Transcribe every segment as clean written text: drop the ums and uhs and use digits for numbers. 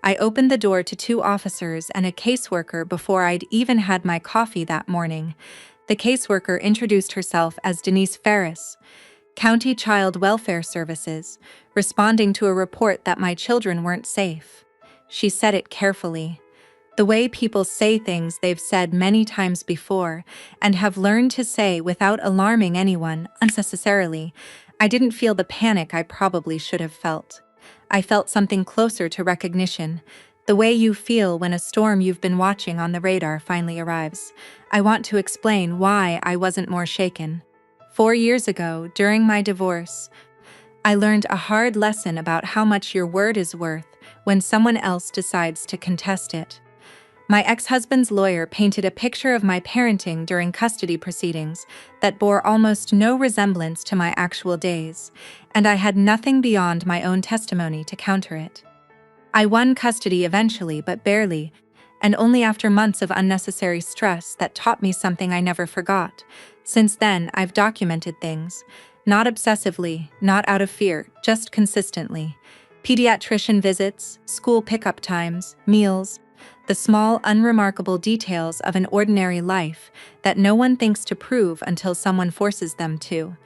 I opened the door to two officers and a caseworker before I'd even had my coffee that morning. The caseworker introduced herself as Denise Ferris, County Child Welfare Services, responding to a report that my children weren't safe. She said it carefully, the way people say things they've said many times before and have learned to say without alarming anyone unnecessarily. I didn't feel the panic I probably should have felt. I felt something closer to recognition, the way you feel when a storm you've been watching on the radar finally arrives. I want to explain why I wasn't more shaken. 4 years ago, during my divorce, I learned a hard lesson about how much your word is worth when someone else decides to contest it. My ex-husband's lawyer painted a picture of my parenting during custody proceedings that bore almost no resemblance to my actual days, and I had nothing beyond my own testimony to counter it. I won custody eventually, but barely, and only after months of unnecessary stress that taught me something I never forgot. Since then, I've documented things, not obsessively, not out of fear, just consistently. Pediatrician visits, school pickup times, meals, the small, unremarkable details of an ordinary life that no one thinks to prove until someone forces them to.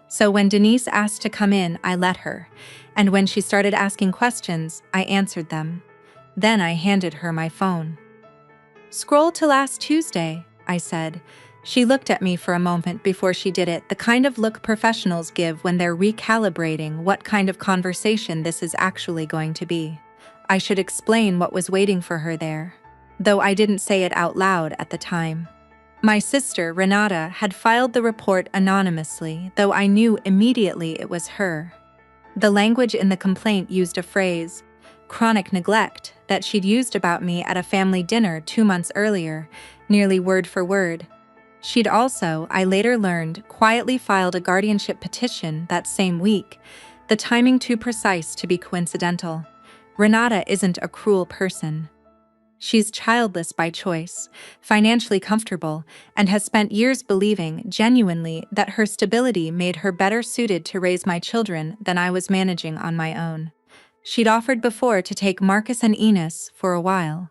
So when Denise asked to come in, I let her, and when she started asking questions, I answered them. Then I handed her my phone. "Scroll to last Tuesday," I said. She looked at me for a moment before she did it, the kind of look professionals give when they're recalibrating what kind of conversation this is actually going to be. I should explain what was waiting for her there, though I didn't say it out loud at the time. My sister, Renata, had filed the report anonymously, though I knew immediately it was her. The language in the complaint used a phrase, chronic neglect, that she'd used about me at a family dinner 2 months earlier, nearly word for word. She'd also, I later learned, quietly filed a guardianship petition that same week, the timing too precise to be coincidental. Renata isn't a cruel person. She's childless by choice, financially comfortable, and has spent years believing, genuinely, that her stability made her better suited to raise my children than I was managing on my own. She'd offered before to take Marcus and Enos for a while,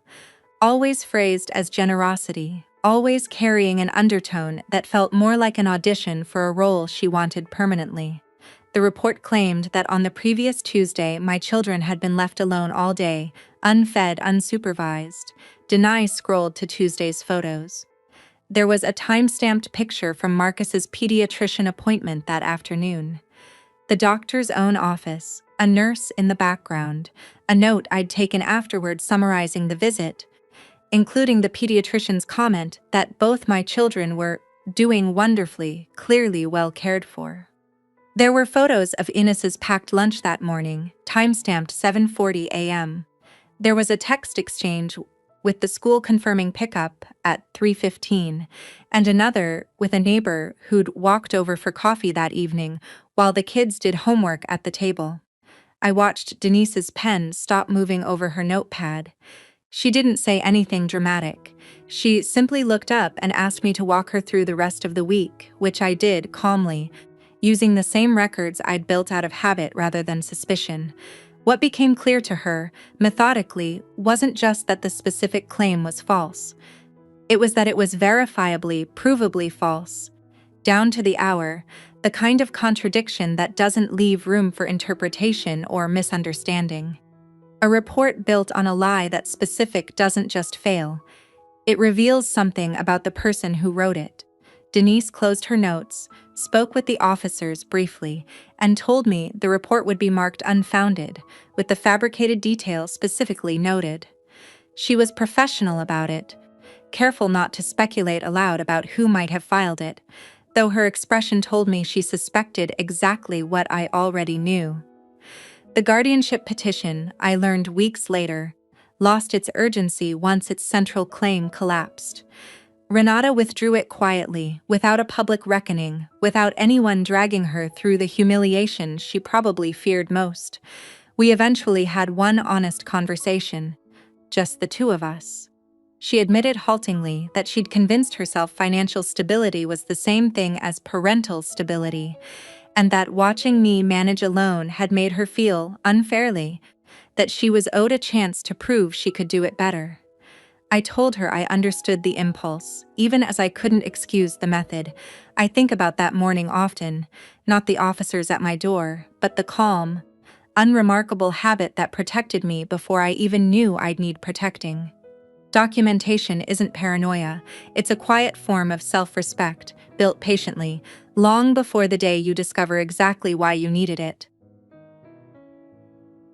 always phrased as generosity, always carrying an undertone that felt more like an audition for a role she wanted permanently. The report claimed that on the previous Tuesday my children had been left alone all day, unfed, unsupervised. Denise scrolled to Tuesday's photos. There was a time-stamped picture from Marcus's pediatrician appointment that afternoon. The doctor's own office, a nurse in the background, a note I'd taken afterward summarizing the visit, including the pediatrician's comment that both my children were doing wonderfully, clearly well cared for. There were photos of Enos's packed lunch that morning, time-stamped 7:40 a.m. There was a text exchange with the school confirming pickup at 3:15, and another with a neighbor who'd walked over for coffee that evening while the kids did homework at the table. I watched Denise's pen stop moving over her notepad. She didn't say anything dramatic. She simply looked up and asked me to walk her through the rest of the week, which I did calmly, using the same records I'd built out of habit rather than suspicion. What became clear to her, methodically, wasn't just that the specific claim was false. It was that it was verifiably, provably false. Down to the hour, the kind of contradiction that doesn't leave room for interpretation or misunderstanding. A report built on a lie that's specific doesn't just fail. It reveals something about the person who wrote it. Denise closed her notes, spoke with the officers briefly, and told me the report would be marked unfounded, with the fabricated details specifically noted. She was professional about it, careful not to speculate aloud about who might have filed it, though her expression told me she suspected exactly what I already knew. The guardianship petition, I learned weeks later, lost its urgency once its central claim collapsed. Renata withdrew it quietly, without a public reckoning, without anyone dragging her through the humiliation she probably feared most. We eventually had one honest conversation, just the two of us. She admitted haltingly that she'd convinced herself financial stability was the same thing as parental stability, and that watching me manage alone had made her feel, unfairly, that she was owed a chance to prove she could do it better. I told her I understood the impulse, even as I couldn't excuse the method. I think about that morning often, not the officers at my door, but the calm, unremarkable habit that protected me before I even knew I'd need protecting. Documentation isn't paranoia, it's a quiet form of self-respect, built patiently, long before the day you discover exactly why you needed it.